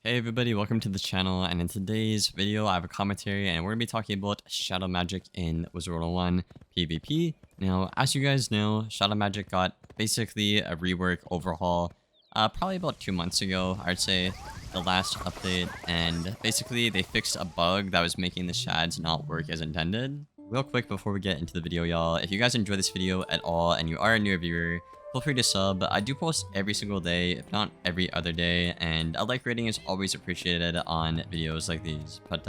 Hey everybody, welcome to the channel, and in today's video I have a commentary and we're going to be talking about Shadow Magic in Wizard101 PvP. Now, as you guys know, Shadow Magic got basically a rework overhaul probably about 2 months ago, I'd say, the last update, and basically they fixed a bug that was making the shads not work as intended. Real quick before we get into the video, y'all, if you guys enjoy this video at all and you are a new viewer, feel free to sub. I do post every single day, if not every other day, and a like rating is always appreciated on videos like these. But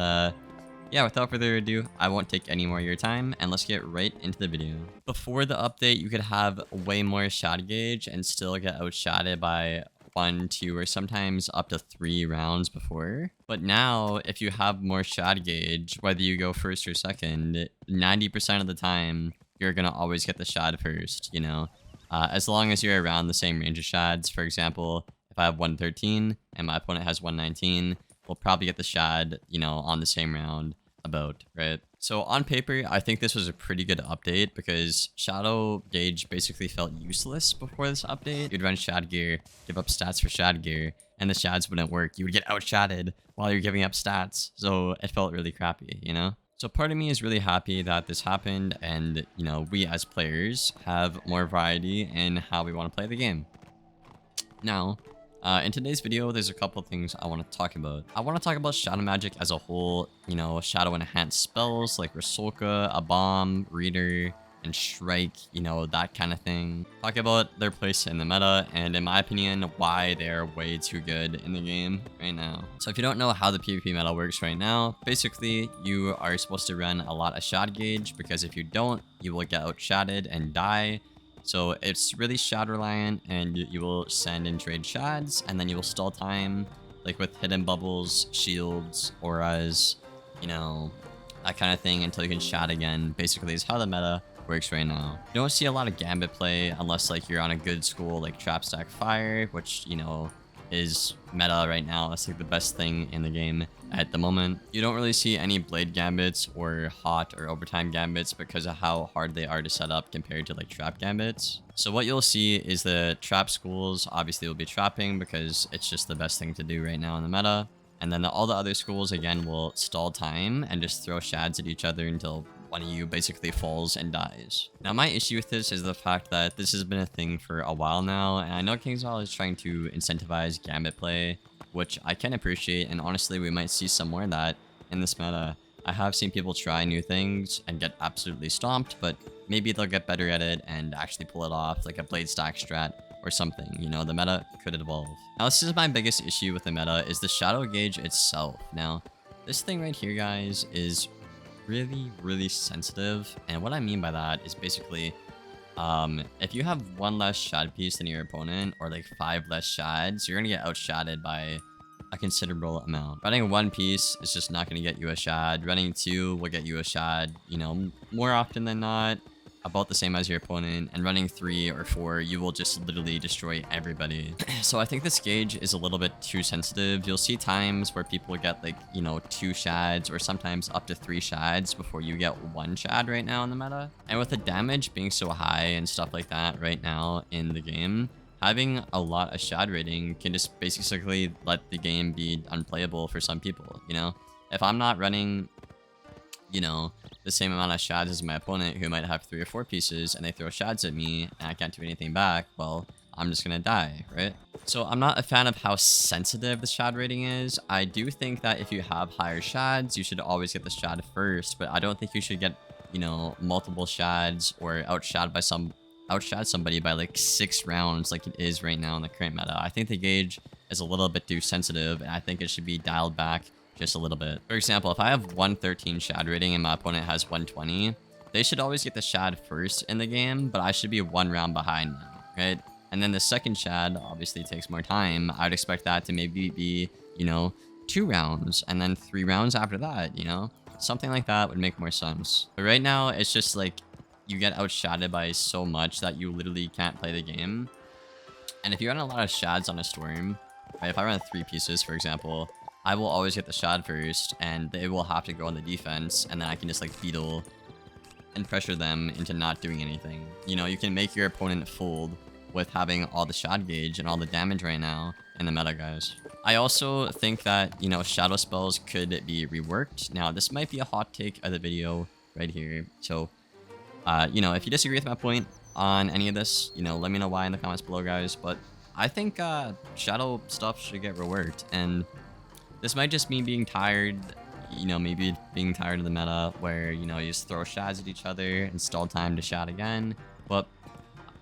yeah, without further ado, I won't take any more of your time, and let's get right into the video. Before the update, you could have way more shad gauge and still get outshotted by 1, 2, or sometimes up to 3 rounds before. But now, if you have more shad gauge, whether you go first or second, 90% of the time, you're gonna always get the shad first, you know? As long as you're around the same range of shads. For example, if I have 113 and my opponent has 119, we'll probably get the shad, you know, on the same round about, right? So on paper, I think this was a pretty good update because Shadow Gauge basically felt useless before this update. You'd run shad gear, give up stats for shad gear, and the shads wouldn't work. You would get outshotted while you're giving up stats. So it felt really crappy, you know? So part of me is really happy that this happened and, you know, we as players have more variety in how we want to play the game. Now, in today's video, there's a couple things I want to talk about. I want to talk about Shadow Magic as a whole, you know, Shadow enhanced spells like Rasolka, a Bomb, Reader, and Shrike, you know, that kind of thing. Talk about their place in the meta, and in my opinion, why they're way too good in the game right now. So if you don't know how the PvP meta works right now, basically you are supposed to run a lot of shad gauge, because if you don't, you will get outshotted and die. So it's really shad reliant, and you will send and trade shads, and then you will stall time, like with hidden bubbles, shields, auras, you know, that kind of thing, until you can shad again. Basically is how the meta works right now. You don't see a lot of gambit play unless like you're on a good school like Trap Stack Fire, which, you know, is meta right now. That's like the best thing in the game at the moment. You don't really see any blade gambits or hot or overtime gambits because of how hard they are to set up compared to like trap gambits. So what you'll see is the trap schools obviously will be trapping because it's just the best thing to do right now in the meta. And then all the other schools again will stall time and just throw shads at each other until one of you basically falls and dies. Now my issue with this is the fact that this has been a thing for a while now, and I know Kingswell is trying to incentivize gambit play, which I can appreciate, and honestly we might see some more of that in this meta. I have seen people try new things and get absolutely stomped, but maybe they'll get better at it and actually pull it off, like a blade stack strat or something. You know, the meta could evolve. Now this is my biggest issue with the meta, is the shadow gauge itself. Now this thing right here, guys, is really sensitive, and what I mean by that is basically if you have 1 less shad piece than your opponent, or like 5 less shads, you're gonna get outshotted by a considerable amount. Running 1 piece is just not gonna get you a shad. Running 2 will get you a shad, you know, more often than not, about the same as your opponent, and running 3 or 4, you will just literally destroy everybody. So I think this gauge is a little bit too sensitive. You'll see times where people get like, you know, 2 shads or sometimes up to 3 shads before you get 1 shad right now in the meta. And with the damage being so high and stuff like that right now in the game, having a lot of shad rating can just basically let the game be unplayable for some people, you know? If I'm not running, you know, the same amount of shads as my opponent, who might have 3 or 4 pieces, and they throw shads at me and I can't do anything back, well, I'm just gonna die, right? So I'm not a fan of how sensitive the shad rating is. I do think that if you have higher shads, you should always get the shad first, but I don't think you should get, you know, multiple shads or outshad somebody by like 6 rounds like it is right now in the current meta. I think the gauge is a little bit too sensitive, and I think it should be dialed back just a little bit. For example, if I have 113 shad rating and my opponent has 120, they should always get the shad first in the game, but I should be 1 round behind them, right? And then the second shad obviously takes more time. I would expect that to maybe be, you know, 2 rounds, and then 3 rounds after that, you know? Something like that would make more sense. But right now, it's just like, you get outshotted by so much that you literally can't play the game. And if you run a lot of shads on a storm, right? If I run 3 pieces, for example, I will always get the shad first, and they will have to go on the defense, and then I can just like beetle and pressure them into not doing anything. You know, you can make your opponent fold with having all the shad gauge and all the damage right now in the meta, guys. I also think that, you know, shadow spells could be reworked. Now, this might be a hot take of the video right here. So, you know, if you disagree with my point on any of this, you know, let me know why in the comments below, guys. But I think shadow stuff should get reworked. And this might just me being tired, you know, maybe being tired of the meta where, you know, you just throw shads at each other and stall time to shad again. But,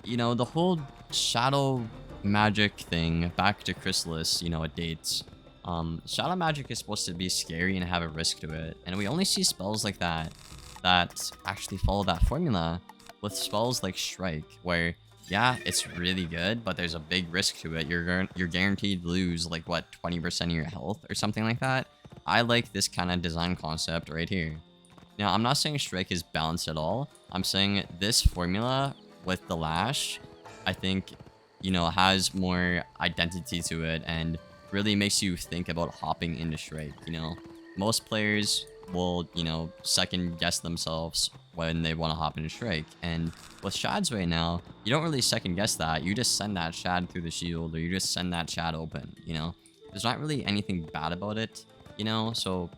you know, the whole shadow magic thing, back to Chrysalis, you know, it dates. Shadow magic is supposed to be scary and have a risk to it. And we only see spells like that actually follow that formula with spells like Strike, where yeah, it's really good, but there's a big risk to it. You're guaranteed to lose like what, 20% of your health or something like that. I like this kind of design concept right here. Now, I'm not saying Strike is balanced at all. I'm saying this formula with the Lash, I think, you know, has more identity to it and really makes you think about hopping into Strike, you know. Most players will, you know, second guess themselves when they want to hop into Strike. And with Shads right now, you don't really second guess that. You just send that Shad through the shield, or you just send that Shad open, you know. There's not really anything bad about it, you know. So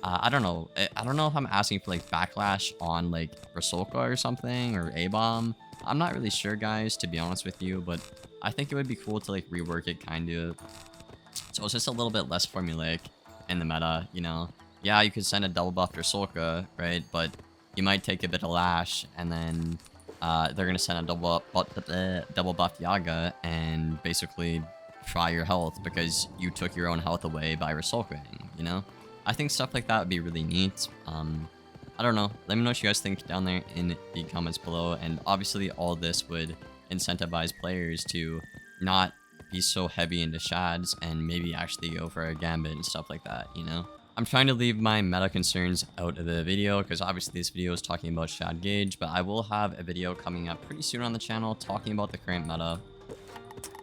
I don't know. I don't know if I'm asking for like backlash on like Rasolka or something, or A-Bomb. I'm not really sure, guys, to be honest with you, but I think it would be cool to like rework it kind of. So it's just a little bit less formulaic in the meta, you know. Yeah, you could send a double buffed Rasolka, right? But you might take a bit of Lash, and then they're gonna send a double buffed Yaga and basically try your health because you took your own health away by Rasolkaing, you know. I think stuff like that would be really neat. I don't know. Let me know what you guys think down there in the comments below. And obviously, all this would incentivize players to not be so heavy into shads and maybe actually go for a gambit and stuff like that, you know? I'm trying to leave my meta concerns out of the video because obviously this video is talking about shad gauge, but I will have a video coming up pretty soon on the channel talking about the current meta.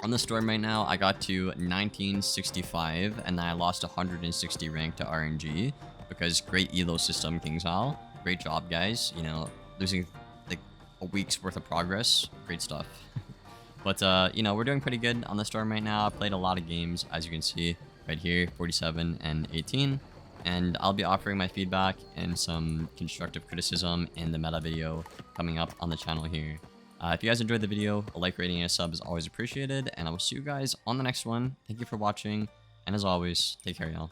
On the storm right now, I got to 1965 and then I lost 160 rank to RNG because great elo system, KingsHal. Great job, guys. You know, losing like a week's worth of progress. Great stuff. But, you know, we're doing pretty good on the storm right now. I played a lot of games, as you can see right here, 47 and 18. And I'll be offering my feedback and some constructive criticism in the meta video coming up on the channel here. If you guys enjoyed the video, a like, rating, and a sub is always appreciated. And I will see you guys on the next one. Thank you for watching. And as always, take care, y'all.